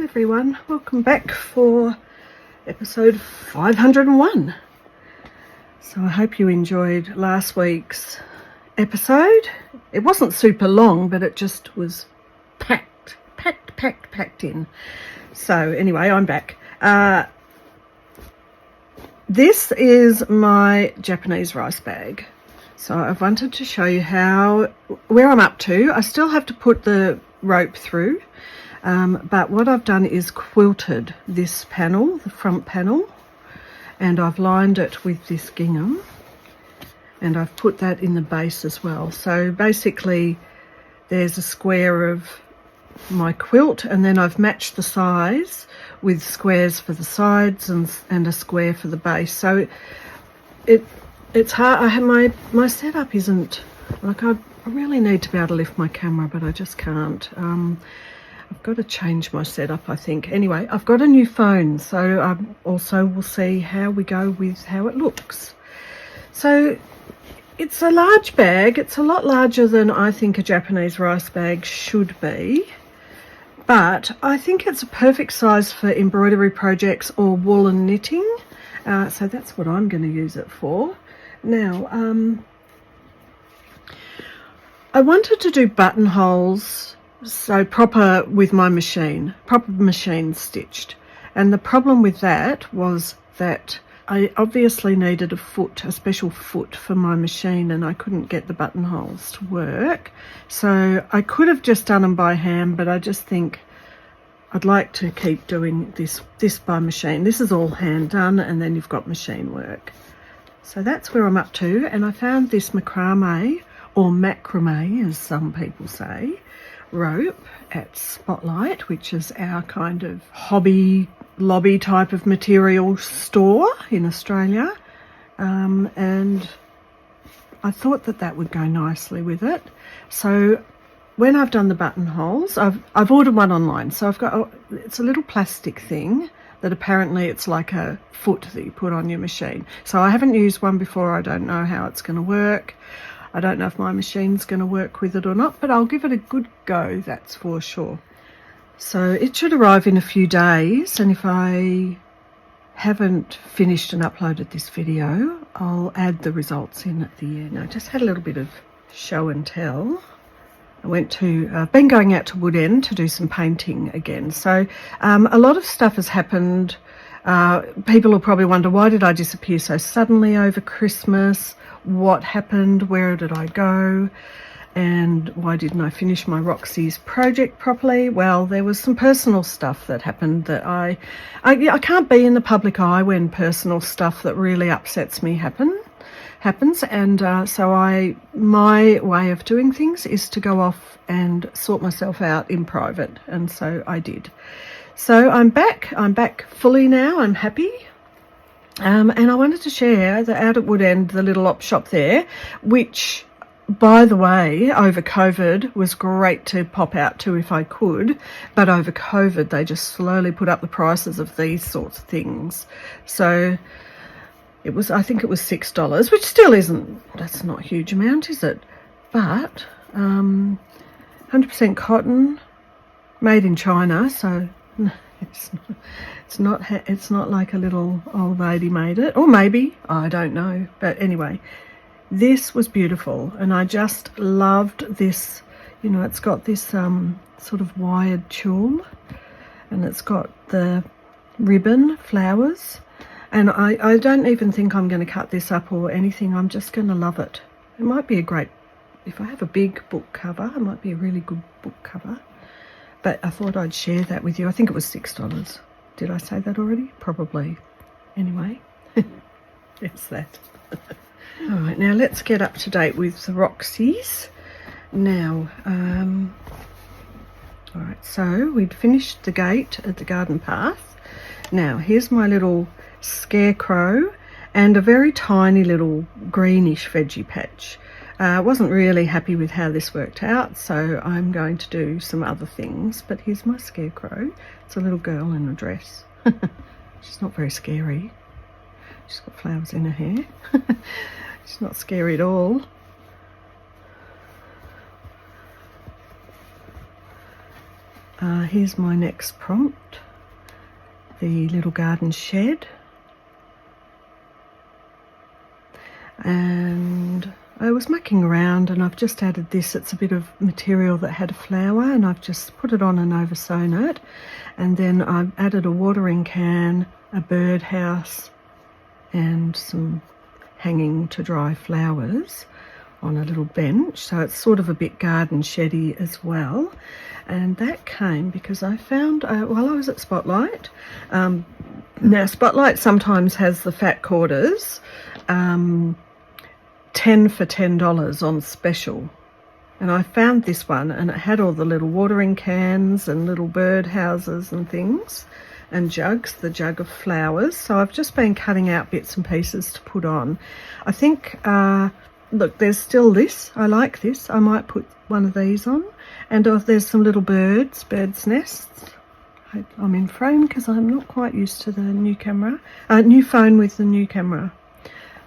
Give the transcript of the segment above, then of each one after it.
everyone, welcome back for episode 501. So I hope you enjoyed last week's episode. It wasn't super long, but it just was packed in. So anyway, I'm back. This is my Japanese rice bag. So I wanted to show you where I'm up to. I still have to put the rope through. But what I've done is quilted this panel, the front panel, and I've lined it with this gingham, and I've put that in the base as well. So basically there's a square of my quilt, and then I've matched the size with squares for the sides and a square for the base. So it's hard. My setup isn't like, I really need to be able to lift my camera, but I just can't. I've got to change my setup, I think. Anyway, I've got a new phone, so I also will see how we go with how it looks. So it's a large bag. It's a lot larger than I think a Japanese rice bag should be, but I think it's a perfect size for embroidery projects or woolen knitting. So that's what I'm going to use it for. Now, I wanted to do buttonholes, so proper with my machine, proper machine stitched. And the problem with that was that I obviously needed a special foot for my machine, and I couldn't get the buttonholes to work. So I could have just done them by hand, but I just think I'd like to keep doing this by machine. This is all hand done, and then you've got machine work. So that's where I'm up to, and I found this macrame, or macrame as some people say, rope at Spotlight, which is our kind of hobby lobby type of material store in Australia, and I thought that would go nicely with it. So when I've done the buttonholes, I've ordered one online. So it's a little plastic thing that apparently it's like a foot that you put on your machine. So I haven't used one before. I don't know how it's going to work. I don't know if my machine's going to work with it or not, but I'll give it a good go, that's for sure. So it should arrive in a few days, and if I haven't finished and uploaded this video, I'll add the results in at the end. I just had a little bit of show and tell. I been going out to Woodend to do some painting again. So a lot of stuff has happened. People will probably wonder, why did I disappear so suddenly over Christmas? What happened? Where did I go? And why didn't I finish my Roxy's project properly? Well, there was some personal stuff that happened that I can't be in the public eye when personal stuff that really upsets me happens. And so my way of doing things is to go off and sort myself out in private. And so I did. So I'm back fully now. I'm happy. And I wanted to share that out at Woodend, the little op shop there, which, by the way, over COVID was great to pop out to if I could, but over COVID they just slowly put up the prices of these sorts of things. So I think it was $6, which still that's not a huge amount, is it? But 100% cotton, made in China, so it's not like a little old lady made it, or maybe, I don't know. But anyway, this was beautiful, and I just loved this. You know, it's got this sort of wired tulle, and it's got the ribbon flowers, and I don't even think I'm going to cut this up or anything. I'm just going to love it. It might be if I have a big book cover, it might be a really good book cover. But I thought I'd share that with you. I think it was $6. Did I say that already? Probably. Anyway, it's that. All right, now let's get up to date with the Roxy's. Now, all right, so we'd finished the gate at the garden path. Now, here's my little scarecrow and a very tiny little greenish veggie patch. I wasn't really happy with how this worked out, so I'm going to do some other things. But here's my scarecrow. It's a little girl in a dress. She's not very scary. She's got flowers in her hair. She's not scary at all. Here's my next prompt, the little garden shed. And I was mucking around and I've just added this. It's a bit of material that had a flower and I've just put it on and oversewn it. And then I've added a watering can, a birdhouse and some hanging to dry flowers on a little bench. So it's sort of a bit garden sheddy as well. And that came because I found, while I was at Spotlight, now Spotlight sometimes has the fat quarters, 10 for $10 on special. And I found this one and it had all the little watering cans and little bird houses and things and jugs, the jug of flowers. So I've just been cutting out bits and pieces to put on. I think, look, there's still this. I like this. I might put one of these on. And there's some little birds' nests. I'm in frame because I'm not quite used to the new camera. New phone with the new camera.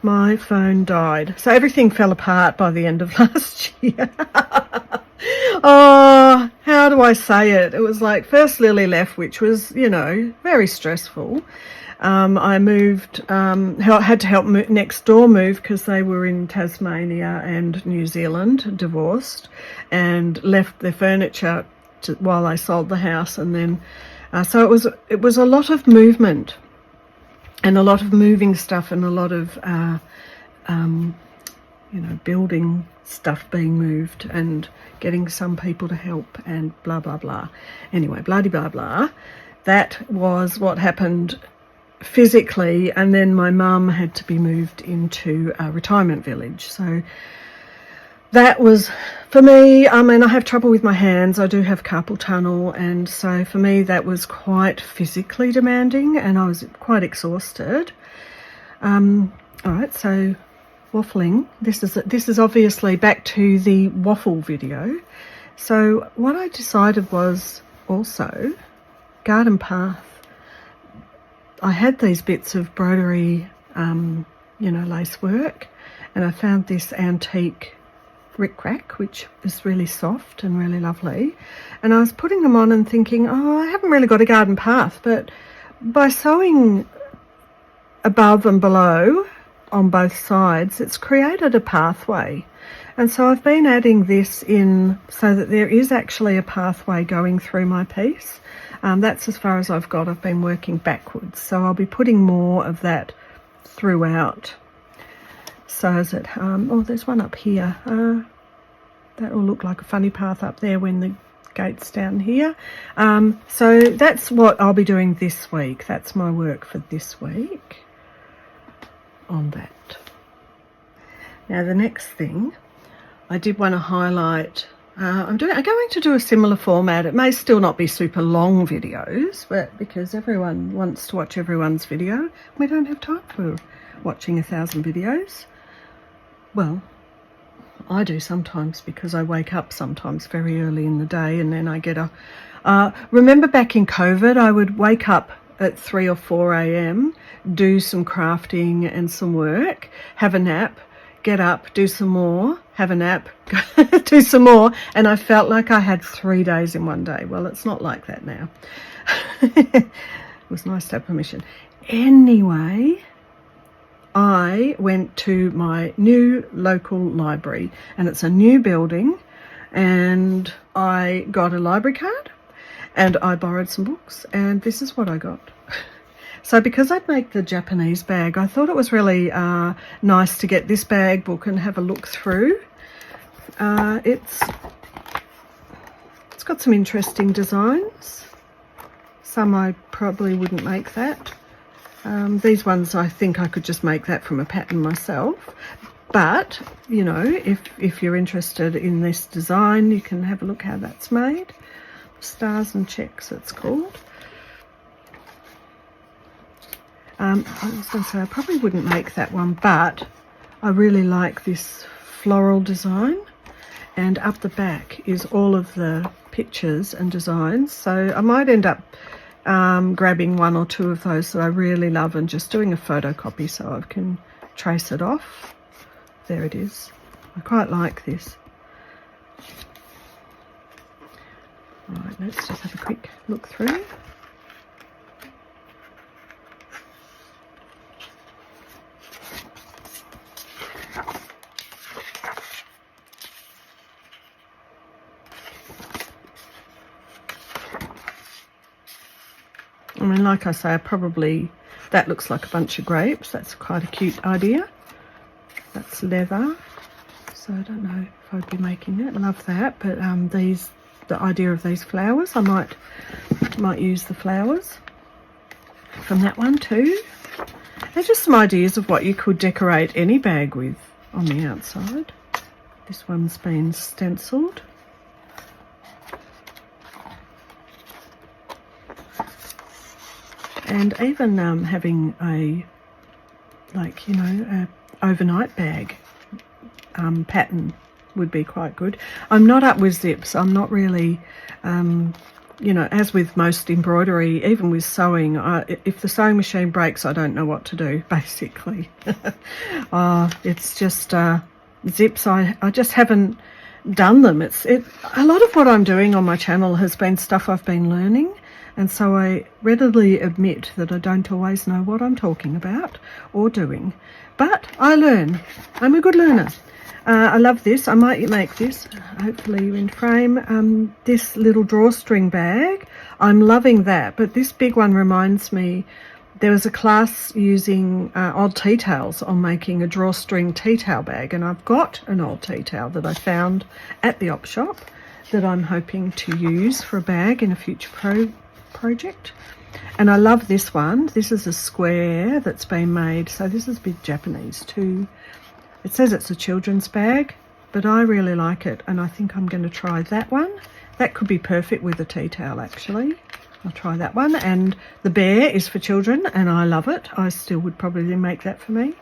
My phone died. So everything fell apart by the end of last year. Oh, how do I say it? It was like first Lily left, which was, you know, very stressful. I moved, had to help next door move because they were in Tasmania and New Zealand, divorced, and left their furniture while they sold the house. And then, so it was a lot of movement. And a lot of moving stuff and a lot of, you know, building stuff being moved and getting some people to help and blah, blah, blah. Anyway, blah, blah, blah. That was what happened physically. And then my mum had to be moved into a retirement village. So that was, for me, I mean, I have trouble with my hands. I do have carpal tunnel. And so for me, that was quite physically demanding and I was quite exhausted. All right, so waffling. This is obviously back to the waffle video. So what I decided was also garden path. I had these bits of embroidery, you know, lace work, and I found this antique RickRak, which is really soft and really lovely. And I was putting them on and thinking, oh, I haven't really got a garden path, but by sewing above and below on both sides, it's created a pathway. And so I've been adding this in so that there is actually a pathway going through my piece. That's as far as I've got. I've been working backwards. So I'll be putting more of that throughout. So is it, oh, there's one up here. That will look like a funny path up there when the gate's down here. So that's what I'll be doing this week. That's my work for this week on that. Now the next thing, I did want to highlight, I'm going to do a similar format. It may still not be super long videos, but because everyone wants to watch everyone's video, we don't have time for watching 1,000 videos. Well, I do sometimes because I wake up sometimes very early in the day and then I get remember back in COVID, I would wake up at 3 or 4 a.m, do some crafting and some work, have a nap, get up, do some more, have a nap, do some more, and I felt like I had 3 days in one day. Well, it's not like that now. It was nice to have permission. Anyway, I went to my new local library and it's a new building and I got a library card and I borrowed some books and this is what I got. So because I'd make the Japanese bag, I thought it was really nice to get this bag book and have a look through. It's got some interesting designs. Some I probably wouldn't make that. These ones I think I could just make that from a pattern myself. But, you know, if you're interested in this design, you can have a look how that's made. Stars and Checks it's called. I was going to say I probably wouldn't make that one, but I really like this floral design. And up the back is all of the pictures and designs. So I might end up grabbing 1 or 2 of those that I really love and just doing a photocopy so I can trace it off. There it is. I quite like this. Right, let's just have a quick look through. I mean, like I say, that looks like a bunch of grapes. That's quite a cute idea. That's leather. So I don't know if I'd be making that. Love that. But the idea of these flowers, I might use the flowers from that one too. And just some ideas of what you could decorate any bag with on the outside. This one's been stenciled. And even having a overnight bag pattern would be quite good. I'm not up with zips. I'm not really, as with most embroidery, even with sewing, if the sewing machine breaks, I don't know what to do, basically. It's just zips. I just haven't done them. A lot of what I'm doing on my channel has been stuff I've been learning. And so I readily admit that I don't always know what I'm talking about or doing. But I learn. I'm a good learner. I love this. I might make this, hopefully in frame. This little drawstring bag, I'm loving that. But this big one reminds me, there was a class using old tea towels on making a drawstring tea towel bag. And I've got an old tea towel that I found at the op shop that I'm hoping to use for a bag in a future project. And I love this one. This is a square that's been made, so this is a bit Japanese too. It says it's a children's bag, but I really like it, and I think I'm going to try that one. That could be perfect with a tea towel, actually. I'll try that one. And the bear is for children, and I love it. I still would probably make that for me.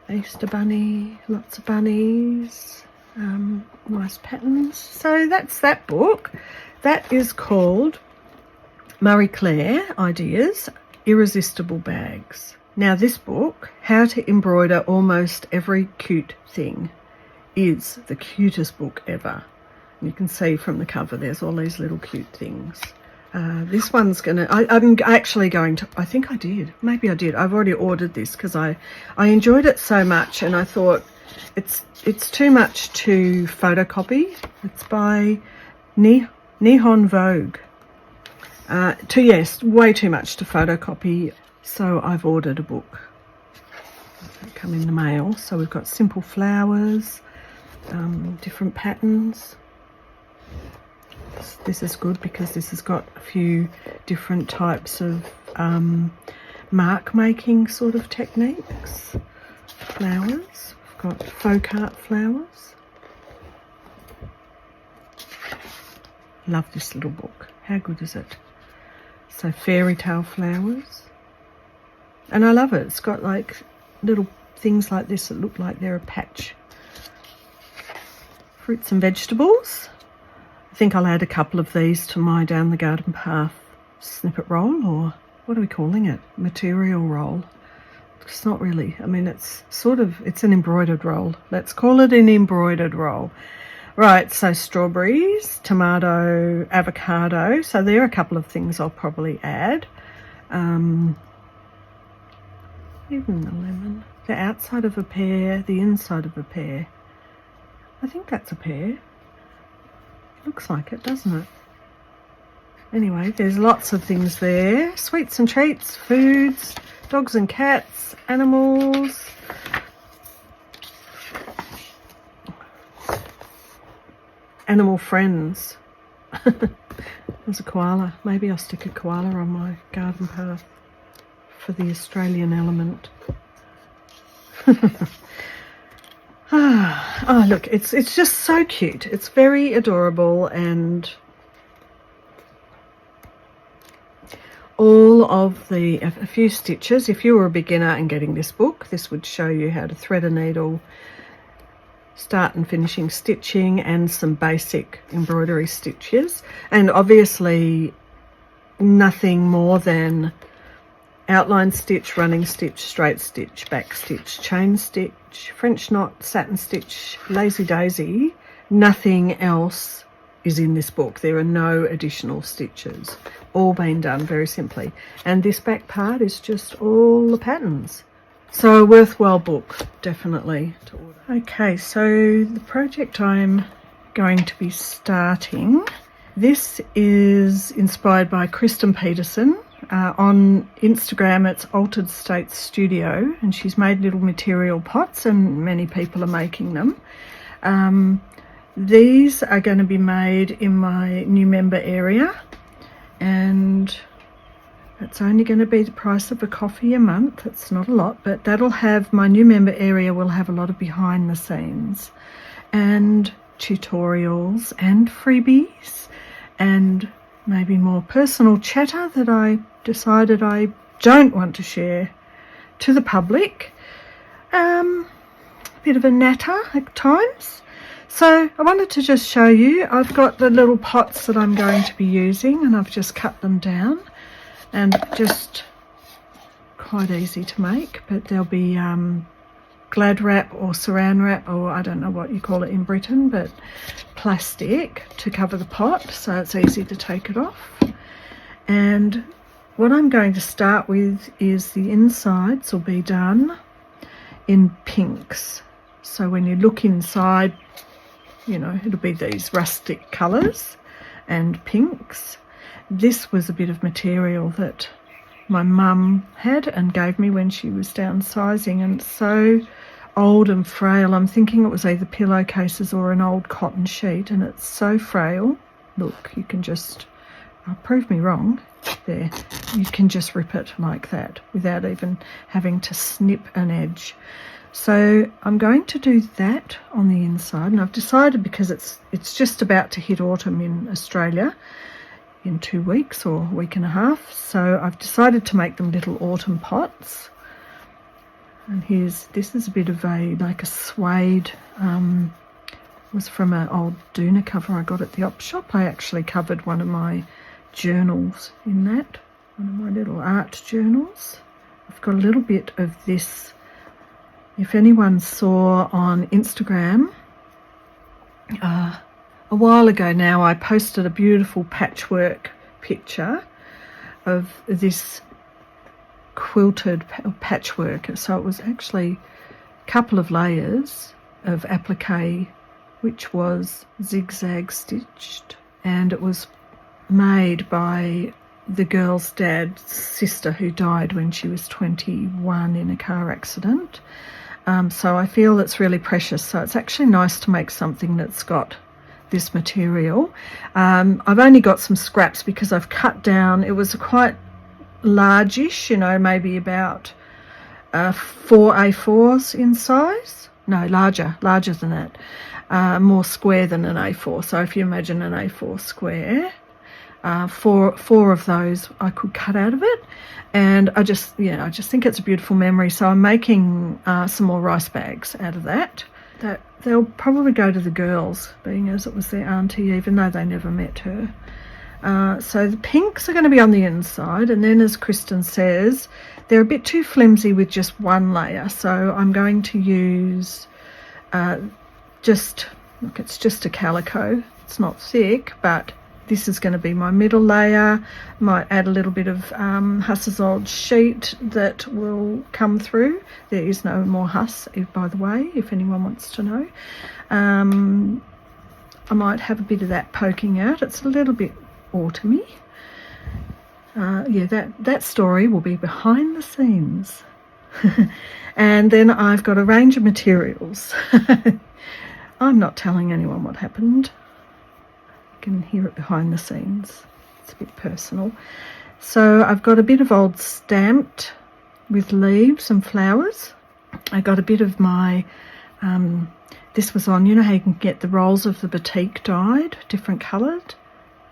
Easter bunny, lots of bunnies, nice patterns. So that's that book. That is called Marie Claire Ideas, Irresistible Bags. Now this book, How to Embroider Almost Every Cute Thing, is the cutest book ever. You can see from the cover there's all these little cute things. This one's I'm actually going to, I think I did, maybe I did. I've already ordered this because I enjoyed it so much, and I thought it's too much to photocopy. It's by Nihon Vogue. Yes, way too much to photocopy. So I've ordered a book. It'll come in the mail. So we've got simple flowers, different patterns. This is good because this has got a few different types of mark making sort of techniques. Flowers. We've got folk art flowers. Love this little book. How good is it? So fairy tale flowers. And I love it. It's got like little things like this that look like they're a patch. Fruits and vegetables. I think I'll add a couple of these to my down the garden path snippet roll, or what are we calling it? Material roll. It's not really. I mean, it's an embroidered roll. Let's call it an embroidered roll. Right, so strawberries, tomato, avocado. So there are a couple of things I'll probably add. Even the lemon. The outside of a pear, the inside of a pear. I think that's a pear. Looks like it, doesn't it? Anyway, there's lots of things there. Sweets and treats, foods, dogs and cats, animals. Animal friends. There's a koala. Maybe I'll stick a koala on my garden path for the Australian element. Oh, look, it's just so cute. It's very adorable, and all of a few stitches. If you were a beginner and getting this book, this would show you how to thread a needle, start and finishing stitching, and some basic embroidery stitches. And obviously nothing more than outline stitch, running stitch, straight stitch, back stitch, chain stitch, French knot, satin stitch, lazy daisy, Nothing else is in this book. There are no additional stitches, all been done very simply. And this back part is just all the patterns. So a worthwhile book, definitely to order. Okay, so the project I'm going to be starting, this is inspired by Kristin Peterson. On Instagram it's Altered State Studio, and she's made little material pots, and many people are making them. These are going to be made in my new member area, and it's only going to be the price of a coffee a month. It's not a lot, but that'll have, my new member area will have a lot of behind the scenes and tutorials and freebies and maybe more personal chatter that I decided I don't want to share to the public. A bit of a natter at times. So I wanted to just show you, I've got the little pots that I'm going to be using, and I've just cut them down, and just quite easy to make, but there'll be glad wrap or saran wrap, or I don't know what you call it in Britain, but plastic to cover the pot so it's easy to take it off. And what I'm going to start with is the insides will be done in pinks. So when you look inside, you know, it'll be these rustic colours and pinks. This was a bit of material that my mum had and gave me when she was downsizing, and it's so old and frail. I'm thinking it was either pillowcases or an old cotton sheet, and it's so frail. Look, you can just, prove me wrong, there, you can just rip it like that without even having to snip an edge. So I'm going to do that on the inside, and I've decided, because it's just about to hit autumn in Australia in 2 weeks or a week and a half, so I've decided to make them little autumn pots. And this is a bit of like a suede, was from an old doona cover I got at the op shop. I actually covered one of my journals in that, one of my little art journals. I've got a little bit of this. If anyone saw on Instagram, a while ago now, I posted a beautiful patchwork picture of this quilted patchwork. So it was actually a couple of layers of applique, which was zigzag stitched, and it was made by the girl's dad's sister, who died when she was 21 in a car accident. So I feel it's really precious. So it's actually nice to make something that's got this material. I've only got some scraps because I've cut down, it was quite largish, you know, maybe about 4 A4s in size. No, larger than that. More square than an A4. So if you imagine an A4 square, four of those I could cut out of it, and I just think it's a beautiful memory. So I'm making some more rice bags out of that they'll probably go to the girls, being as it was their auntie, even though they never met her. So the pinks are going to be on the inside, and then, as Kristin says, they're a bit too flimsy with just one layer, so I'm going to use it's just a calico. It's not thick, but this is going to be my middle layer. Might add a little bit of Huss's old sheet that will come through. There is no more Huss, by the way, if anyone wants to know. I might have a bit of that poking out. It's a little bit autumny. That story will be behind the scenes. And then I've got a range of materials. I'm not telling anyone what happened. You can hear it behind the scenes. It's a bit personal. So I've got a bit of old stamped with leaves and flowers. I got a bit of my, this was on, you know how you can get the rolls of the batik dyed, different coloured.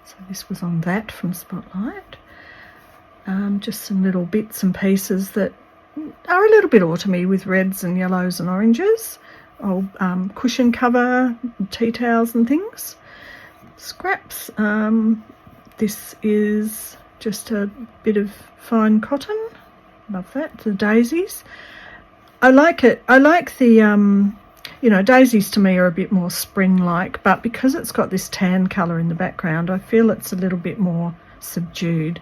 So this was on that from Spotlight. Just some little bits and pieces that are a little bit autumny with reds and yellows and oranges. Old cushion cover, tea towels and things. Scraps. This is just a bit of fine cotton. Love that. The daisies. I like it. I like the You know, daisies to me are a bit more spring-like, but because it's got this tan colour in the background, I feel it's a little bit more subdued.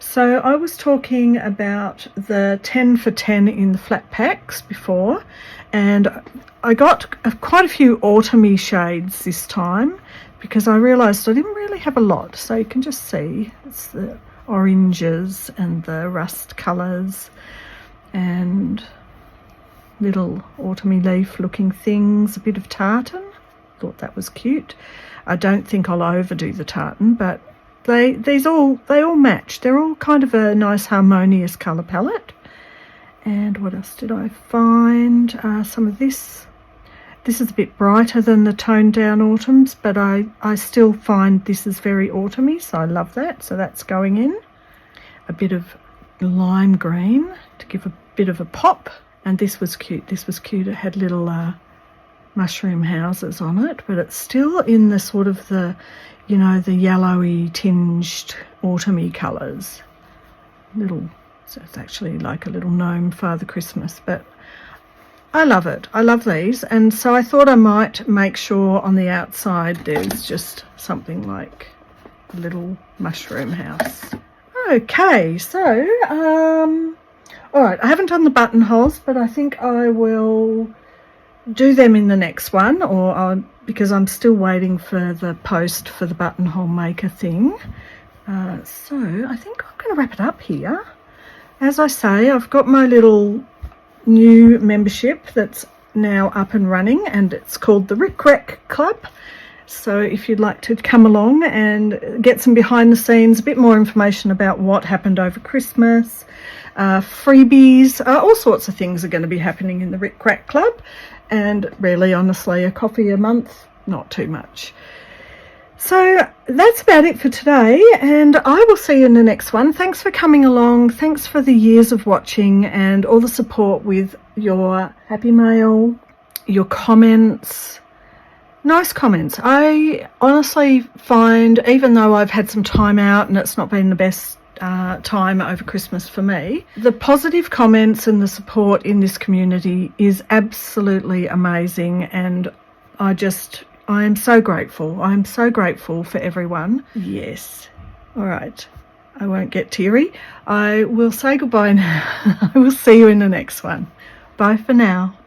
So I was talking about the 10 for 10 in the flat packs before, and I got quite a few autumny shades this time because I realised I didn't really have a lot. So you can just see it's the oranges and the rust colours and little autumny leaf looking things, a bit of tartan. Thought that was cute. I don't think I'll overdo the tartan, but they all match. They're all kind of a nice harmonious colour palette. And what else did I find? Some of this. This is a bit brighter than the toned down autumns, but I still find this is very autumny, so I love that. So that's going in. A bit of lime green to give a bit of a pop. And this was cute. This was cute. It had little mushroom houses on it, but it's still in the sort of the, you know, the yellowy tinged autumny colours. So it's actually like a little gnome Father Christmas, but I love it. I love these. And so I thought I might make sure on the outside there's just something like a little mushroom house. Okay, so, all right, I haven't done the buttonholes, but I think I will do them in the next one, because I'm still waiting for the post for the buttonhole maker thing. So I think I'm going to wrap it up here. As I say, I've got my little new membership that's now up and running, and it's called the RickRak Club. So if you'd like to come along and get some behind the scenes, a bit more information about what happened over Christmas, freebies, all sorts of things are going to be happening in the RickRak Club. And really, honestly, a coffee a month, not too much. So that's about it for today, and I will see you in the next one. Thanks for coming along. Thanks for the years of watching and all the support with your happy mail, your comments. Nice comments. I honestly find, even though I've had some time out and it's not been the best time over Christmas for me, the positive comments and the support in this community is absolutely amazing, and I am so grateful. I'm so grateful for everyone. Yes. All right. I won't get teary. I will say goodbye now. I will see you in the next one. Bye for now.